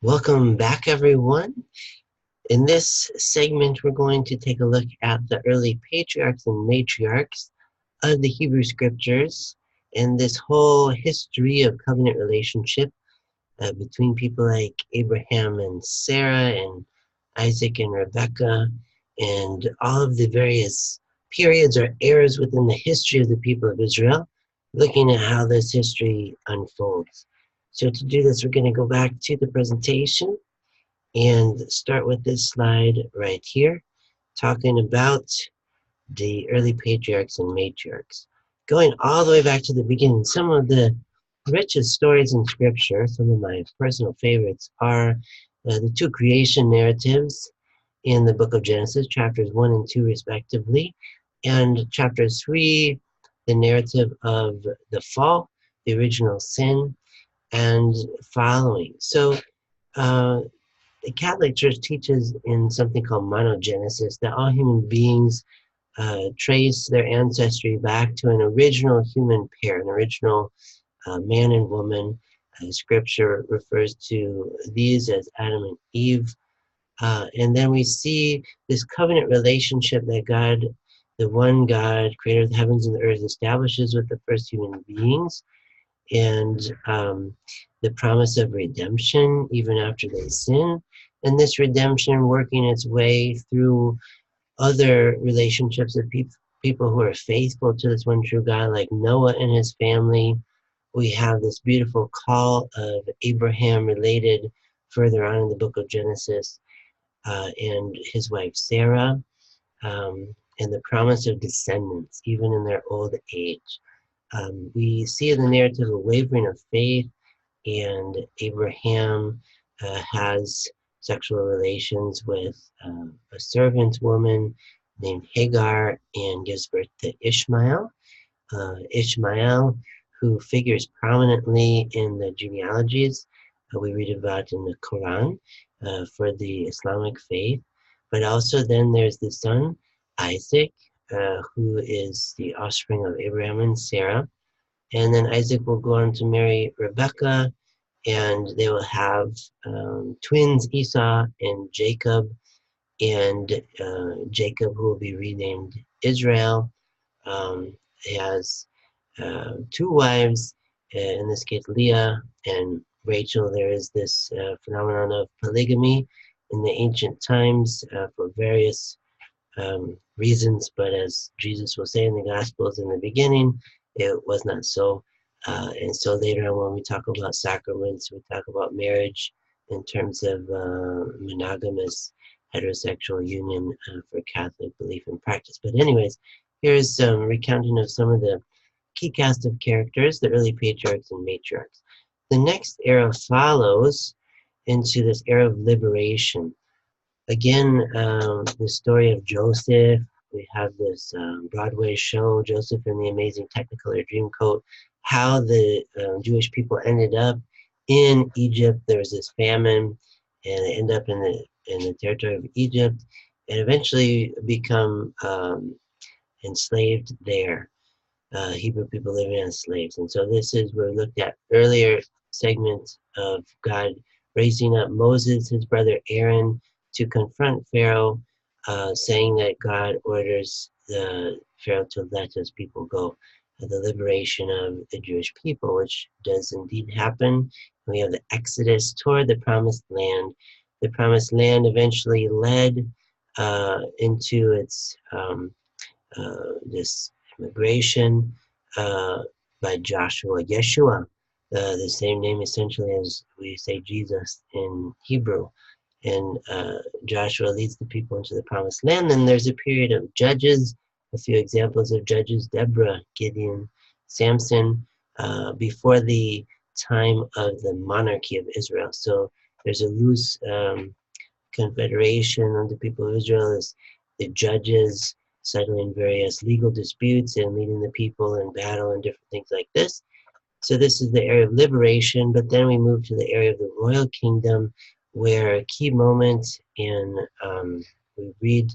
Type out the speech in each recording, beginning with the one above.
Welcome back, everyone. In this segment, we're going to take a look at the early patriarchs and matriarchs of the Hebrew Scriptures and this whole history of covenant relationship between people like Abraham and Sarah and Isaac and Rebekah and all of the various periods or eras within the history of the people of Israel, looking at how this history unfolds. So to do this, we're going to go back to the presentation and start with this slide right here, talking about the early patriarchs and matriarchs. Going all the way back to the beginning, some of the richest stories in Scripture, some of my personal favorites, are the two creation narratives in the book of Genesis, chapters 1 and 2 respectively, and chapter 3, the narrative of the fall, the original sin, and following. So the Catholic Church teaches in something called monogenesis that all human beings trace their ancestry back to an original human pair, an original man and woman. Scripture refers to these as Adam and Eve. And then we see this covenant relationship that God, the one God, creator of the heavens and the earth, establishes with the first human beings. And the promise of redemption even after they sin, and this redemption working its way through other relationships of people who are faithful to this one true God, like Noah and his family. We have this beautiful call of Abraham related further on in the book of Genesis, and his wife Sarah, and the promise of descendants even in their old age. We see in the narrative a wavering of faith, and Abraham has sexual relations with a servant woman named Hagar and gives birth to Ishmael. Ishmael, who figures prominently in the genealogies we read about in the Quran for the Islamic faith. But also then there's the son, Isaac, who is the offspring of Abraham and Sarah. And then Isaac will go on to marry Rebekah, and they will have twins, Esau and Jacob. And Jacob, who will be renamed Israel, has two wives, in this case Leah and Rachel. There is this phenomenon of polygamy in the ancient times for various reasons, but as Jesus will say in the Gospels in the beginning, it was not so. And so later on, when we talk about sacraments, we talk about marriage in terms of monogamous heterosexual union for Catholic belief and practice. But anyways, here's some recounting of some of the key cast of characters, the early patriarchs and matriarchs. The next era follows into this era of liberation. Again, the story of Joseph. We have this Broadway show, Joseph and the Amazing Technicolor Dreamcoat, how the Jewish people ended up in Egypt. There was this famine, and they end up in the territory of Egypt, and eventually become enslaved there. Hebrew people living as slaves. And so this is where we looked at earlier segments of God raising up Moses, his brother Aaron, to confront Pharaoh, saying that God orders the Pharaoh to let his people go, the liberation of the Jewish people, which does indeed happen. We have the Exodus toward the Promised Land. The Promised Land eventually led into its this immigration by Joshua, Yeshua, the same name essentially as we say Jesus in Hebrew. And Joshua leads the people into the Promised Land. Then there's a period of judges, a few examples of judges: Deborah, Gideon, Samson, before the time of the monarchy of Israel. So there's a loose confederation of the people of Israel as the judges settling various legal disputes and leading the people in battle and different things like this. So this is the area of liberation, but then we move to the area of the royal kingdom, where a key moment in, we read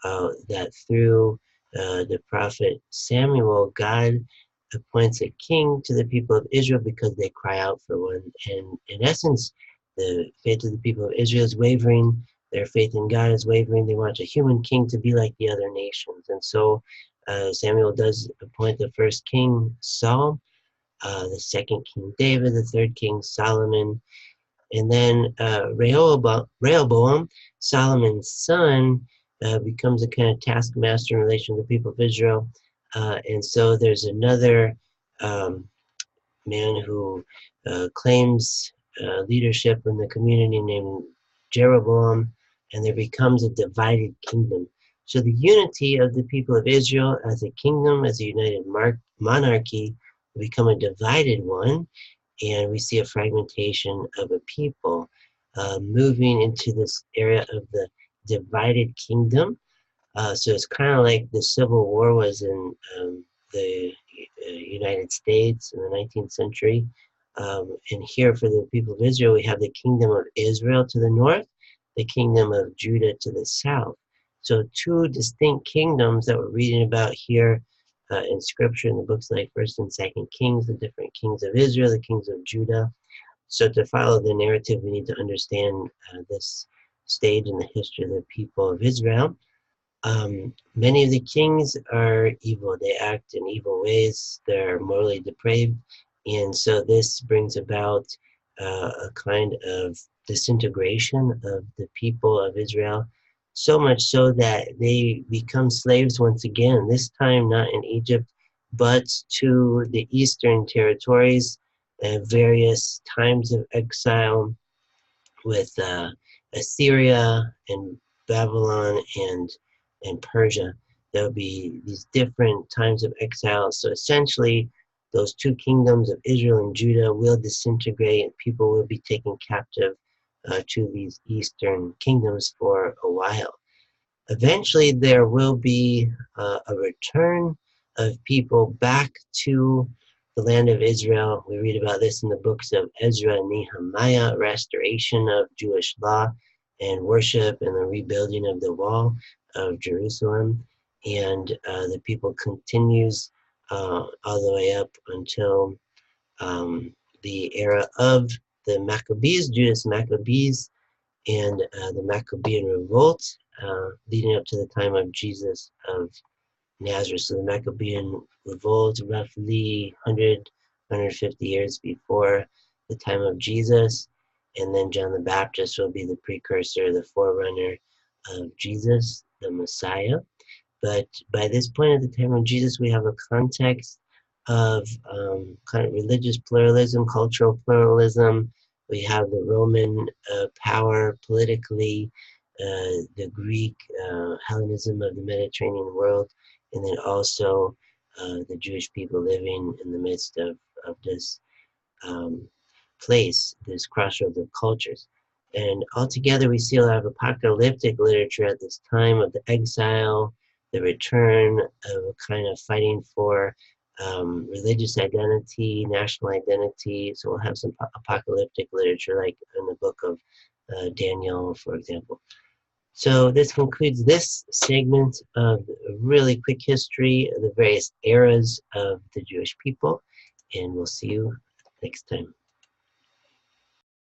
that through the prophet Samuel, God appoints a king to the people of Israel because they cry out for one. And in essence, the faith of the people of Israel is wavering. Their faith in God is wavering. They want a human king to be like the other nations. And so Samuel does appoint the first king, Saul, the second king, David, the third king, Solomon. And then Rehoboam, Solomon's son, becomes a kind of taskmaster in relation to the people of Israel. And so there's another man who claims leadership in the community named Jeroboam, and there becomes a divided kingdom. So the unity of the people of Israel as a kingdom, as a united monarchy, will become a divided one, and we see a fragmentation of a people moving into this area of the divided kingdom. So it's kind of like the Civil War was in the United States in the 19th century. And here for the people of Israel, we have the kingdom of Israel to the north, the kingdom of Judah to the south. So two distinct kingdoms that we're reading about here in scripture in the books like 1st and 2nd Kings, the different kings of Israel, the kings of Judah. So to follow the narrative, we need to understand this stage in the history of the people of Israel. Many of the kings are evil. They act in evil ways. They're morally depraved. And so this brings about a kind of disintegration of the people of Israel, so much so that they become slaves once again, this time not in Egypt, but to the eastern territories, various times of exile with Assyria and Babylon and Persia. There'll be these different times of exile. So essentially, those two kingdoms of Israel and Judah will disintegrate, and people will be taken captive to these eastern kingdoms for a while. Eventually, there will be a return of people back to the land of Israel. We read about this in the books of Ezra and Nehemiah, restoration of Jewish law and worship and the rebuilding of the wall of Jerusalem. And the people continues all the way up until the era of the Maccabees, Judas Maccabees, and the Maccabean revolt, leading up to the time of Jesus of Nazareth. So the Maccabean revolt, roughly 150 years before the time of Jesus. And then John the Baptist will be the precursor, the forerunner of Jesus, the Messiah. But by this point at the time of Jesus, we have a context of kind of religious pluralism, cultural pluralism. We have the Roman power politically, the Greek Hellenism of the Mediterranean world, and then also the Jewish people living in the midst of this place, this crossroads of cultures. And altogether, we see a lot of apocalyptic literature at this time of the exile, the return of a kind of fighting for religious identity, national identity. So we'll have some apocalyptic literature, like in the book of Daniel, for example. So this concludes this segment of a really quick history of the various eras of the Jewish people, and we'll see you next time.